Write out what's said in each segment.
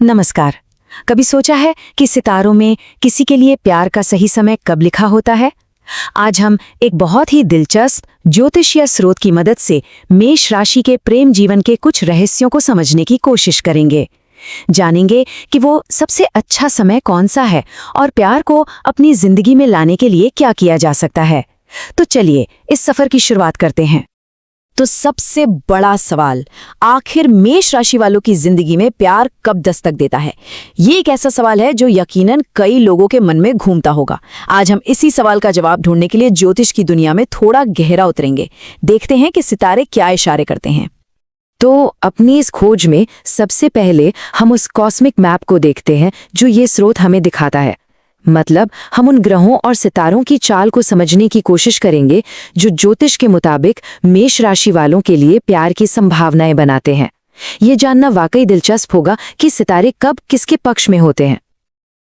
नमस्कार। कभी सोचा है कि सितारों में किसी के लिए प्यार का सही समय कब लिखा होता है? आज हम एक बहुत ही दिलचस्प ज्योतिषीय स्रोत की मदद से मेष राशि के प्रेम जीवन के कुछ रहस्यों को समझने की कोशिश करेंगे। जानेंगे कि वो सबसे अच्छा समय कौन सा है और प्यार को अपनी जिंदगी में लाने के लिए क्या किया जा सकता है। तो चलिए इस सफर की शुरुआत करते हैं। तो सबसे बड़ा सवाल, आखिर मेष राशि वालों की जिंदगी में प्यार कब दस्तक देता है? ये एक ऐसा सवाल है जो यकीनन कई लोगों के मन में घूमता होगा। आज हम इसी सवाल का जवाब ढूंढने के लिए ज्योतिष की दुनिया में थोड़ा गहरा उतरेंगे। देखते हैं कि सितारे क्या इशारे करते हैं। तो अपनी इस खोज में सबसे पहले हम उस कॉस्मिक मैप को देखते हैं जो ये स्रोत हमें दिखाता है। मतलब हम उन ग्रहों और सितारों की चाल को समझने की कोशिश करेंगे जो ज्योतिष के मुताबिक मेष राशि वालों के लिए प्यार की संभावनाएं बनाते हैं। ये जानना वाकई दिलचस्प होगा कि सितारे कब किसके पक्ष में होते हैं।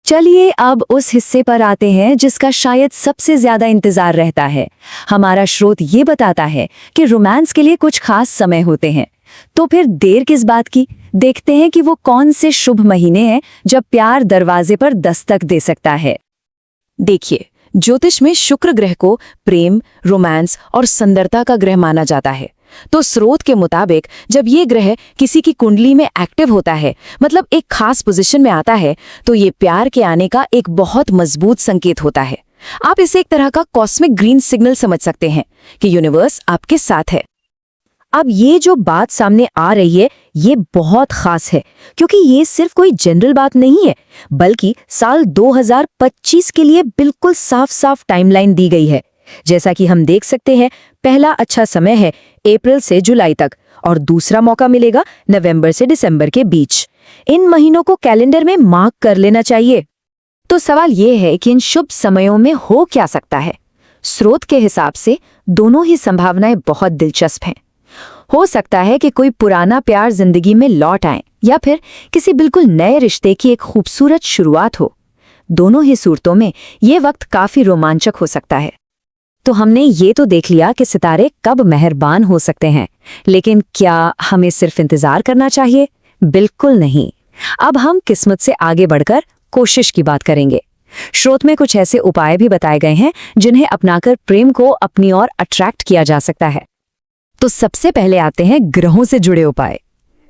चलिए अब उस हिस्से पर आते हैं जिसका शायद सबसे ज्यादा इंतजार रहता है। हमारा स्रोत ये बताता है कि रोमांस के लिए कुछ खास समय होते हैं। तो फिर देर किस बात की? देखते हैं कि वो कौन से शुभ महीने हैं जब प्यार दरवाजे पर दस्तक दे सकता है। देखिए, ज्योतिष में शुक्र ग्रह को प्रेम, रोमांस और सुंदरता का ग्रह माना जाता है। तो स्रोत के मुताबिक जब ये ग्रह किसी की कुंडली में एक्टिव होता है, मतलब एक खास पोजीशन में आता है, तो ये प्यार के आने का एक बहुत मजबूत संकेत होता है। आप इसे एक तरह का कॉस्मिक ग्रीन सिग्नल समझ सकते हैं कि यूनिवर्स आपके साथ है। अब ये जो बात सामने आ रही है ये बहुत खास है, क्योंकि ये सिर्फ कोई जनरल बात नहीं है, बल्कि साल 2025 के लिए बिल्कुल साफ साफ टाइमलाइन दी गई है। जैसा कि हम देख सकते हैं, पहला अच्छा समय है अप्रैल से जुलाई तक और दूसरा मौका मिलेगा नवंबर से दिसंबर के बीच। इन महीनों को कैलेंडर में मार्क कर लेना चाहिए। तो सवाल ये है कि इन शुभ समयों में हो क्या सकता है? स्रोत के हिसाब से दोनों ही संभावनाएं बहुत दिलचस्प हैं। हो सकता है कि कोई पुराना प्यार जिंदगी में लौट आए या फिर किसी बिल्कुल नए रिश्ते की एक खूबसूरत शुरुआत हो। दोनों ही सूरतों में ये वक्त काफी रोमांचक हो सकता है। तो हमने ये तो देख लिया कि सितारे कब मेहरबान हो सकते हैं, लेकिन क्या हमें सिर्फ इंतजार करना चाहिए? बिल्कुल नहीं। अब हम किस्मत से आगे बढ़कर कोशिश की बात करेंगे। स्रोत में कुछ ऐसे उपाय भी बताए गए हैं जिन्हें अपनाकर प्रेम को अपनी ओर अट्रैक्ट किया जा सकता है। तो सबसे पहले आते हैं ग्रहों से जुड़े उपाय।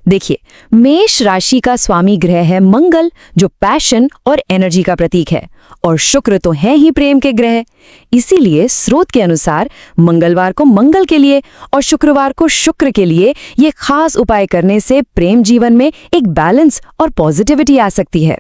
देखिए, मेष राशि का स्वामी ग्रह है मंगल, जो पैशन और एनर्जी का प्रतीक है, और शुक्र तो है ही प्रेम के ग्रह। इसीलिए स्रोत के अनुसार मंगलवार को मंगल के लिए और शुक्रवार को शुक्र के लिए ये खास उपाय करने से प्रेम जीवन में एक बैलेंस और पॉजिटिविटी आ सकती है।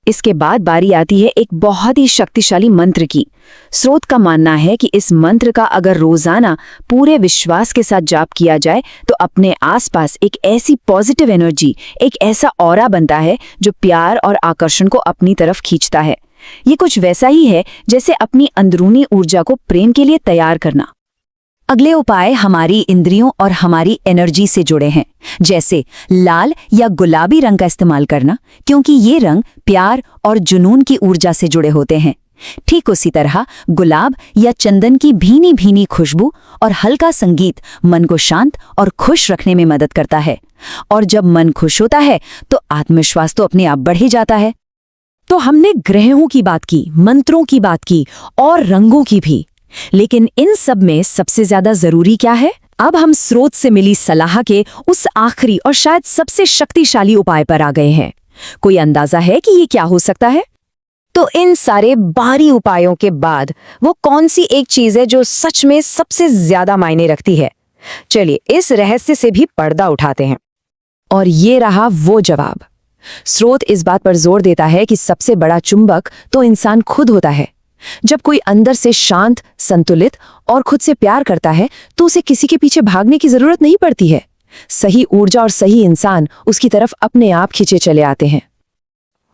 इसके बाद बारी आती है एक बहुत ही शक्तिशाली मंत्र की। स्रोत का मानना है कि इस मंत्र का अगर रोजाना पूरे विश्वास के साथ जाप किया जाए तो अपने आसपास एक ऐसी पॉजिटिव एनर्जी, एक ऐसा ऑरा बनता है जो प्यार और आकर्षण को अपनी तरफ खींचता है। ये कुछ वैसा ही है जैसे अपनी अंदरूनी ऊर्जा को प्रेम के लिए तैयार करना। अगले उपाय हमारी इंद्रियों और हमारी एनर्जी से जुड़े हैं, जैसे लाल या गुलाबी रंग का इस्तेमाल करना, क्योंकि ये रंग प्यार और जुनून की ऊर्जा से जुड़े होते हैं। ठीक उसी तरह गुलाब या चंदन की भीनी भीनी खुशबू और हल्का संगीत मन को शांत और खुश रखने में मदद करता है। और जब मन खुश होता है तो आत्मविश्वास तो अपने आप बढ़ ही जाता है। तो हमने ग्रहों की बात की, मंत्रों की बात की और रंगों की भी, लेकिन इन सब में सबसे ज्यादा जरूरी क्या है? अब हम स्रोत से मिली सलाह के उस आखिरी और शायद सबसे शक्तिशाली उपाय पर आ गए हैं। कोई अंदाजा है कि ये क्या हो सकता है? तो इन सारे बाहरी उपायों के बाद वो कौन सी एक चीज है जो सच में सबसे ज्यादा मायने रखती है? चलिए इस रहस्य से भी पर्दा उठाते हैं। और ये रहा वो जवाब। स्रोत इस बात पर जोर देता है कि सबसे बड़ा चुंबक तो इंसान खुद होता है। जब कोई अंदर से शांत, संतुलित और खुद से प्यार करता है तो उसे किसी के पीछे भागने की जरूरत नहीं पड़ती है। सही ऊर्जा और सही इंसान उसकी तरफ अपने आप खींचे चले आते हैं।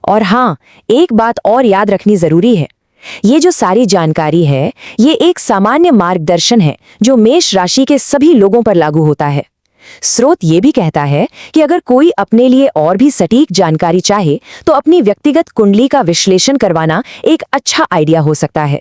और हाँ, एक बात और याद रखनी जरूरी है। ये जो सारी जानकारी है, ये एक सामान्य मार्गदर्शन है जो मेष राशि के सभी लोगों पर लागू होता है। स्रोत ये भी कहता है कि अगर कोई अपने लिए और भी सटीक जानकारी चाहे तो अपनी व्यक्तिगत कुंडली का विश्लेषण करवाना एक अच्छा आइडिया हो सकता है।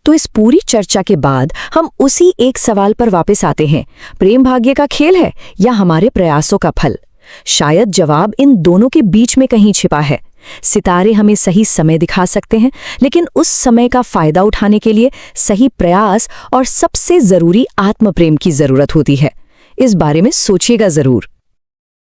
तो इस पूरी चर्चा के बाद हम उसी एक सवाल पर वापस आते हैं, प्रेम भाग्य का खेल है या हमारे प्रयासों का फल? शायद जवाब इन दोनों के बीच में कहीं छिपा है। सितारे हमें सही समय दिखा सकते हैं, लेकिन उस समय का फायदा उठाने के लिए सही प्रयास और सबसे जरूरी आत्मप्रेम की जरूरत होती है। इस बारे में सोचिएगा जरूर।